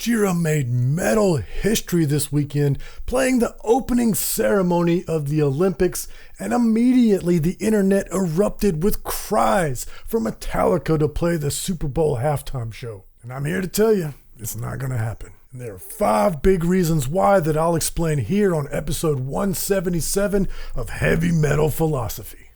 Gojira made metal history this weekend, playing the opening ceremony of the Olympics, and immediately the internet erupted with cries for Metallica to play the Super Bowl halftime show. And I'm here to tell you, it's not going to happen. And there are 5 big reasons why that I'll explain here on episode 177 of Heavy Metal Philosophy.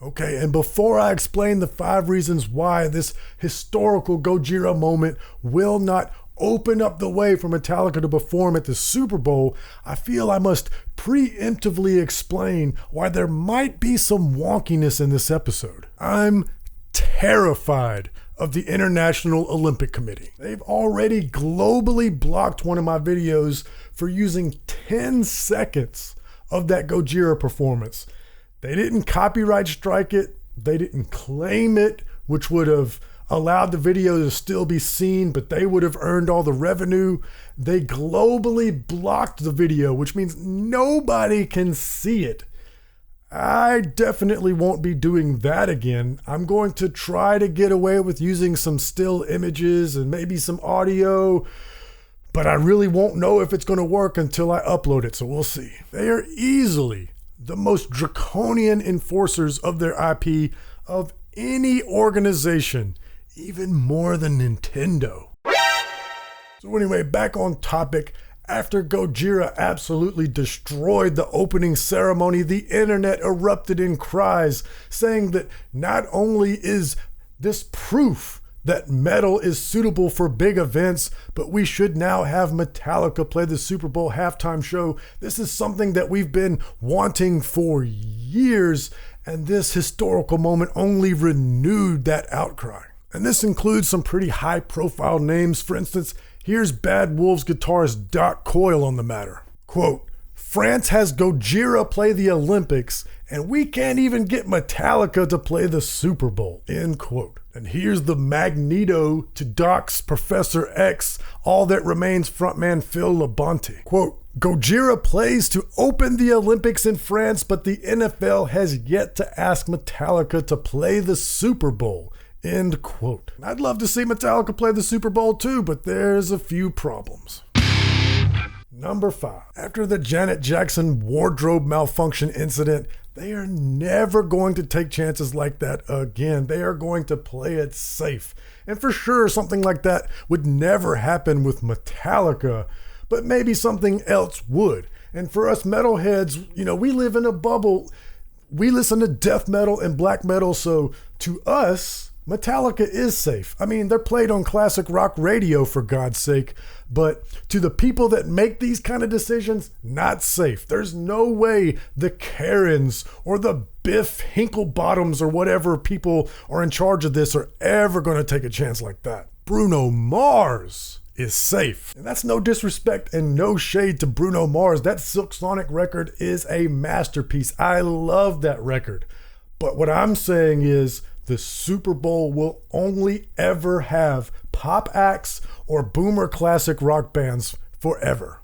Okay, and before I explain the 5 reasons why this historical Gojira moment will not open up the way for Metallica to perform at the Super Bowl, I feel I must preemptively explain why there might be some wonkiness in this episode. I'm terrified of the International Olympic Committee. They've already globally blocked one of my videos for using 10 seconds of that Gojira performance. They didn't copyright strike it, they didn't claim it, which would have allowed the video to still be seen, but they would have earned all the revenue. They globally blocked the video, which means nobody can see it. I definitely won't be doing that again. I'm going to try to get away with using some still images and maybe some audio, but I really won't know if it's going to work until I upload it, so we'll see. They are easily the most draconian enforcers of their IP of any organization, even more than Nintendo. So anyway, back on topic. After Gojira absolutely destroyed the opening ceremony, the internet erupted in cries, saying that not only is this proof that metal is suitable for big events, but we should now have Metallica play the Super Bowl halftime show. This is something that we've been wanting for years, and this historical moment only renewed that outcry. And this includes some pretty high-profile names. For instance, here's Bad Wolves guitarist Doc Coyle on the matter. Quote, "France has Gojira play the Olympics, and we can't even get Metallica to play the Super Bowl," end quote. And here's the Magneto to Doc's Professor X, All That Remains frontman Phil Labonte. Quote, "Gojira plays to open the Olympics in France, but the NFL has yet to ask Metallica to play the Super Bowl," end quote. I'd love to see Metallica play the Super Bowl too, but there's a few problems. Number 5. After the Janet Jackson wardrobe malfunction incident, they are never going to take chances like that again. They are going to play it safe. And for sure, something like that would never happen with Metallica, but maybe something else would. And for us metalheads, we live in a bubble. We listen to death metal and black metal, so to us, Metallica is safe. I mean, they're played on classic rock radio, for God's sake, but to the people that make these kind of decisions, not safe. There's no way the Karens or the Biff Hinklebottoms or whatever people are in charge of this are ever going to take a chance like that. Bruno Mars is safe. And that's no disrespect and no shade to Bruno Mars. That Silk Sonic record is a masterpiece. I love that record. But what I'm saying is, the Super Bowl will only ever have pop acts or boomer classic rock bands forever.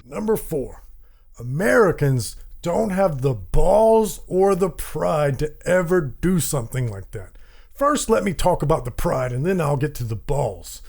Number 4, Americans don't have the balls or the pride to ever do something like that. First, let me talk about the pride and then I'll get to the balls.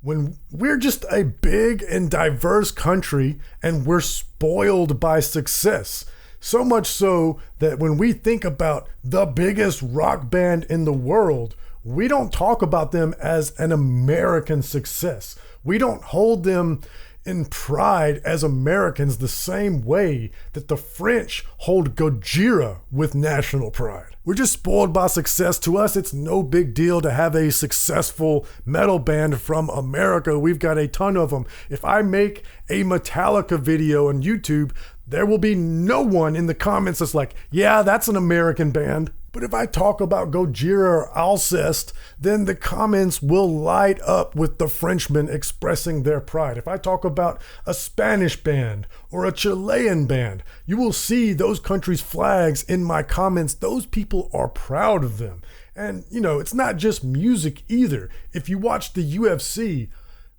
When we're just a big and diverse country and we're spoiled by success. So much so that when we think about the biggest rock band in the world, we don't talk about them as an American success. We don't hold them in pride as Americans the same way that the French hold Gojira with national pride. We're just spoiled by success. To us, it's no big deal to have a successful metal band from America. We've got a ton of them. If I make a Metallica video on YouTube, there will be no one in the comments that's like, yeah, that's an American band. But if I talk about Gojira or Alcest, then the comments will light up with the Frenchmen expressing their pride. If I talk about a Spanish band or a Chilean band, you will see those countries' flags in my comments. Those people are proud of them. And, it's not just music either. If you watch the UFC,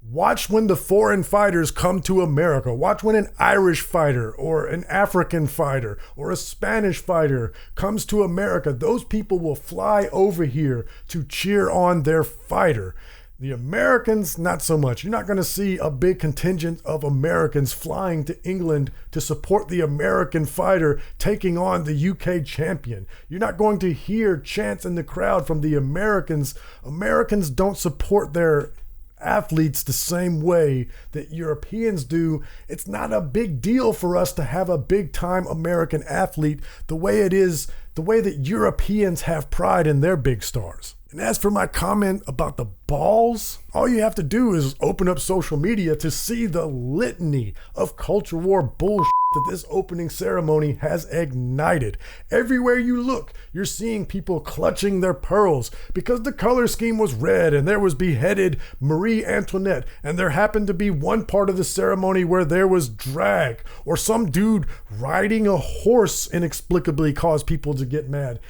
watch when the foreign fighters come to America. Watch when an Irish fighter or an African fighter or a Spanish fighter comes to America. Those people will fly over here to cheer on their fighter. The Americans, not so much. You're not going to see a big contingent of Americans flying to England to support the American fighter taking on the UK champion. You're not going to hear chants in the crowd from the Americans. Americans don't support their athletes the same way that Europeans do. It's not a big deal for us to have a big time American athlete the way that Europeans have pride in their big stars. And as for my comment about the balls, all you have to do is open up social media to see the litany of culture war bullshit that this opening ceremony has ignited. Everywhere you look, you're seeing people clutching their pearls because the color scheme was red and there was beheaded Marie Antoinette, and there happened to be one part of the ceremony where there was drag, or some dude riding a horse inexplicably caused people to get mad.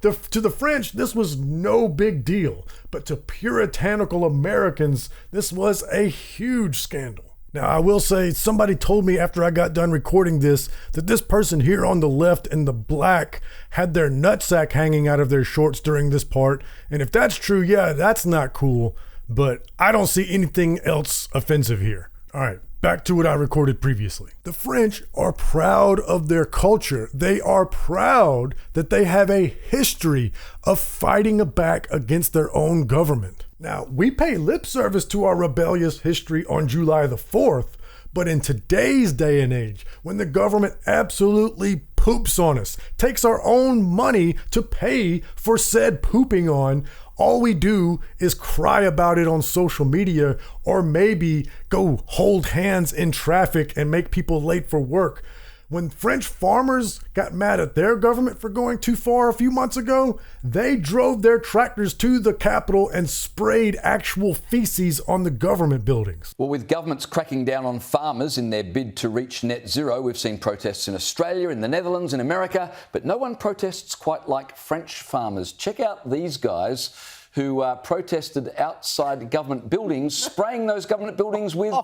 To the French, this was no big deal, but to puritanical Americans, this was a huge scandal. Now, I will say, somebody told me after I got done recording this that this person here on the left in the black had their nutsack hanging out of their shorts during this part. And if that's true, yeah, that's not cool, but I don't see anything else offensive here. All right. Back to what I recorded previously. The French are proud of their culture. They are proud that they have a history of fighting back against their own government. Now, we pay lip service to our rebellious history on July the 4th, but in today's day and age, when the government absolutely poops on us, takes our own money to pay for said pooping on, all we do is cry about it on social media, or maybe go hold hands in traffic and make people late for work. When French farmers got mad at their government for going too far a few months ago, they drove their tractors to the capital and sprayed actual feces on the government buildings. Well, with governments cracking down on farmers in their bid to reach net zero, we've seen protests in Australia, in the Netherlands, in America, but no one protests quite like French farmers. Check out these guys who protested outside government buildings, spraying those government buildings with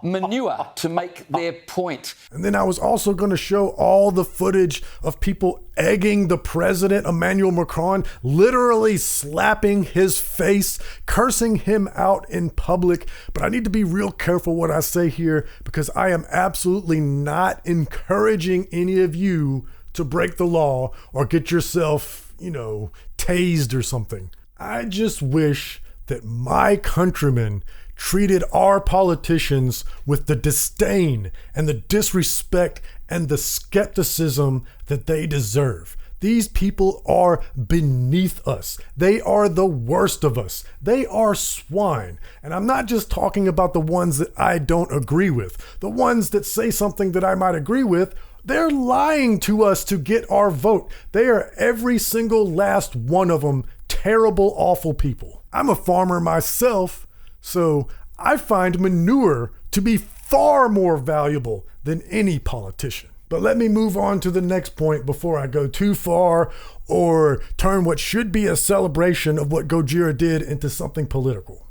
manure to make their point. And then I was also going to show all the footage of people egging the president, Emmanuel Macron, literally slapping his face, cursing him out in public. But I need to be real careful what I say here, because I am absolutely not encouraging any of you to break the law or get yourself, tased or something. I just wish that my countrymen treated our politicians with the disdain and the disrespect and the skepticism that they deserve. These people are beneath us. They are the worst of us. They are swine. And I'm not just talking about the ones that I don't agree with. The ones that say something that I might agree with, they're lying to us to get our vote. They are every single last one of them terrible, awful people. I'm a farmer myself, so I find manure to be far more valuable than any politician. But let me move on to the next point before I go too far or turn what should be a celebration of what Gojira did into something political.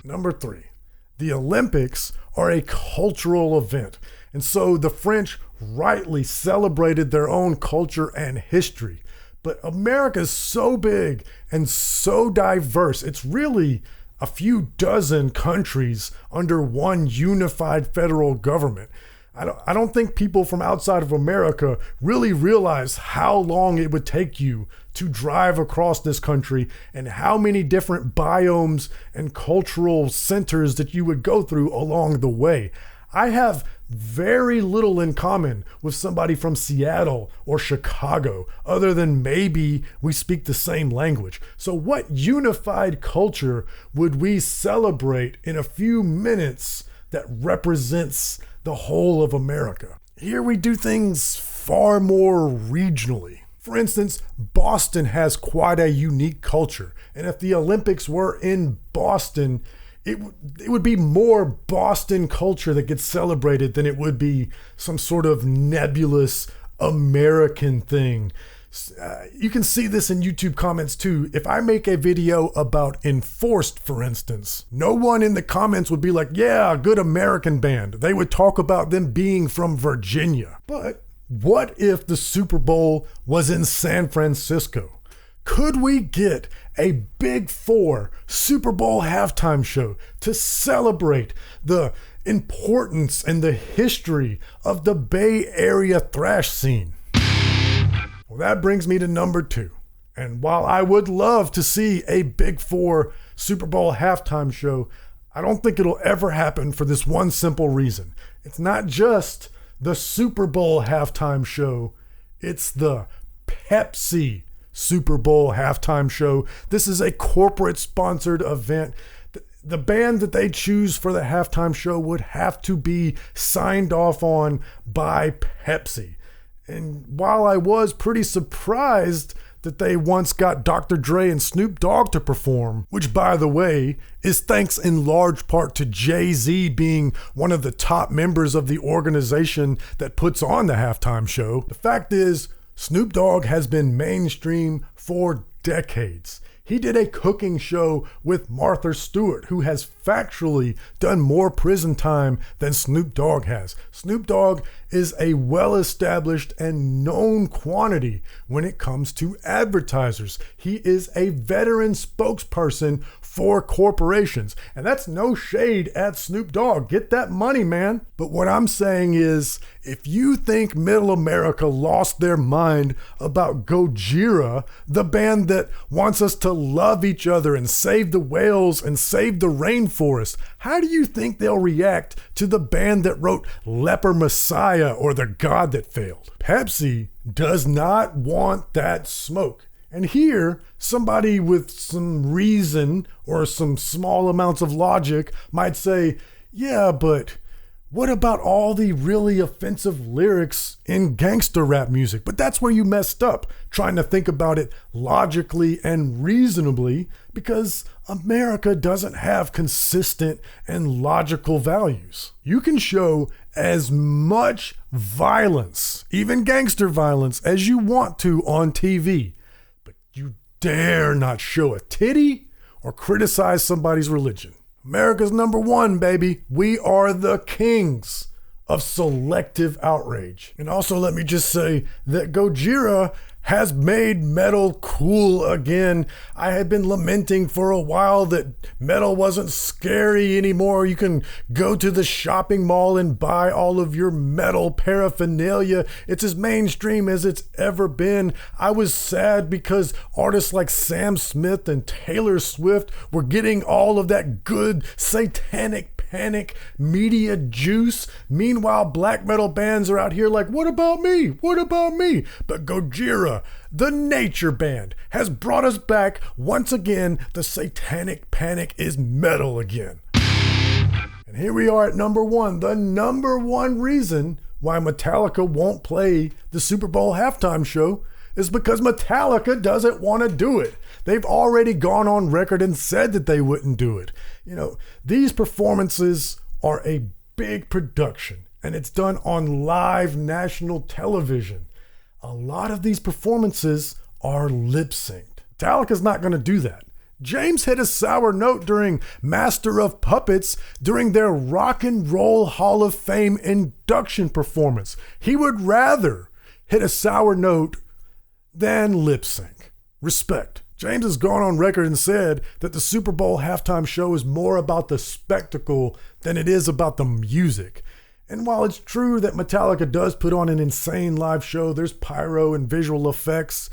Number 3, the Olympics are a cultural event. And so the French rightly celebrated their own culture and history. But America is so big and so diverse. It's really a few dozen countries under one unified federal government. I don't think people from outside of America really realize how long it would take you to drive across this country and how many different biomes and cultural centers that you would go through along the way. I have very little in common with somebody from Seattle or Chicago, other than maybe we speak the same language. So what unified culture would we celebrate in a few minutes that represents the whole of America? Here we do things far more regionally. For instance, Boston has quite a unique culture, and if the Olympics were in Boston, it would be more Boston culture that gets celebrated than it would be some sort of nebulous American thing. You can see this in YouTube comments too. If I make a video about Enforced, for instance, no one in the comments would be like, yeah, good American band. They would talk about them being from Virginia. But what if the Super Bowl was in San Francisco? Could we get a Big Four Super Bowl halftime show to celebrate the importance and the history of the Bay Area thrash scene. Well, that brings me to number 2. And while I would love to see a Big Four Super Bowl halftime show, I don't think it'll ever happen for this one simple reason. It's not just the Super Bowl halftime show, it's the Pepsi Super Bowl halftime show. This is a corporate sponsored event. The band that they choose for the halftime show would have to be signed off on by Pepsi. And while I was pretty surprised that they once got Dr. Dre and Snoop Dogg to perform, which, by the way, is thanks in large part to Jay-Z being one of the top members of the organization that puts on the halftime show. The fact is, Snoop Dogg has been mainstream for decades. He did a cooking show with Martha Stewart, who has factually done more prison time than Snoop Dogg has. Snoop Dogg is a well-established and known quantity when it comes to advertisers. He is a veteran spokesperson for corporations, and that's no shade at Snoop Dogg. Get that money, man. But what I'm saying is, if you think Middle America lost their mind about Gojira, the band that wants us to love each other and save the whales and save the rainforest, how do you think they'll react to the band that wrote Leper Messiah or The God That Failed? Pepsi does not want that smoke. And here, somebody with some reason or some small amounts of logic might say, yeah, but what about all the really offensive lyrics in gangster rap music? But that's where you messed up, trying to think about it logically and reasonably, because America doesn't have consistent and logical values. You can show as much violence, even gangster violence, as you want to on TV, but you dare not show a titty or criticize somebody's religion. America's number one, baby. We are the kings of selective outrage. And also, let me just say that Gojira has made metal cool again. I had been lamenting for a while that metal wasn't scary anymore. You can go to the shopping mall and buy all of your metal paraphernalia. It's as mainstream as it's ever been. I was sad because artists like Sam Smith and Taylor Swift were getting all of that good satanic panic media juice. Meanwhile, black metal bands are out here like, what about me? What about me? But Gojira, the nature band, has brought us back once again. The satanic panic is metal again. And here we are at number 1. The number 1 reason why Metallica won't play the Super Bowl halftime show is because Metallica doesn't want to do it. They've already gone on record and said that they wouldn't do it. You know, these performances are a big production, and it's done on live national television. A lot of these performances are lip-synced. Metallica's not going to do that. James hit a sour note during Master of Puppets during their Rock and Roll Hall of Fame induction performance. He would rather hit a sour note than lip-sync. Respect. James has gone on record and said that the Super Bowl halftime show is more about the spectacle than it is about the music. And while it's true that Metallica does put on an insane live show, there's pyro and visual effects,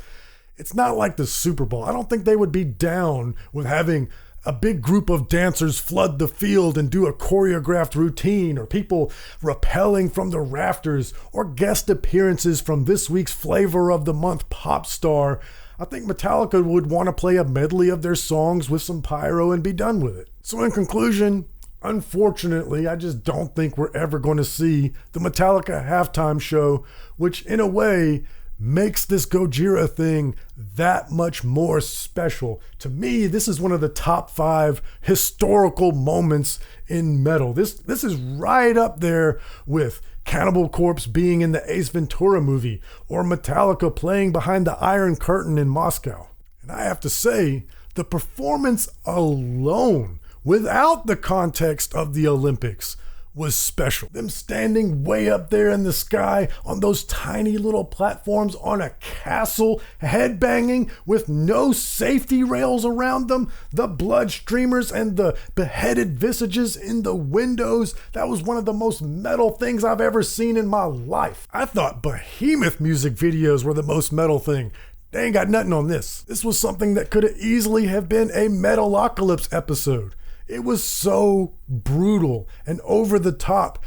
it's not like the Super Bowl. I don't think they would be down with having a big group of dancers flood the field and do a choreographed routine, or people rappelling from the rafters, or guest appearances from this week's Flavor of the Month pop star. I think Metallica would want to play a medley of their songs with some pyro and be done with it. So in conclusion, unfortunately, I just don't think we're ever going to see the Metallica halftime show, which in a way makes this Gojira thing that much more special. To me, this is one of the top 5 historical moments in metal. This is right up there with Cannibal Corpse being in the Ace Ventura movie, or Metallica playing behind the Iron Curtain in Moscow. And I have to say, the performance alone, without the context of the Olympics, was special. Them standing way up there in the sky on those tiny little platforms on a castle, headbanging with no safety rails around them, the blood streamers and the beheaded visages in the windows. That was one of the most metal things I've ever seen in my life. I thought Behemoth music videos were the most metal thing. They ain't got nothing on this. This was something that could have easily have been a Metalocalypse episode. It was so brutal and over the top.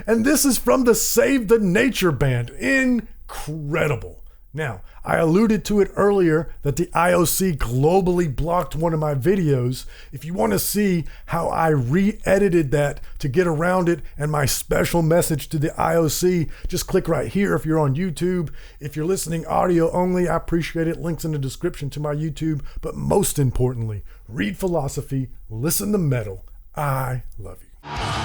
And this is from the Save the Nature band. Incredible. Now, I alluded to it earlier that the IOC globally blocked one of my videos. If you want to see how I re-edited that to get around it and my special message to the IOC, just click right here if you're on YouTube. If you're listening audio only, I appreciate it. Links in the description to my YouTube. But most importantly, read philosophy, listen to metal. I love you.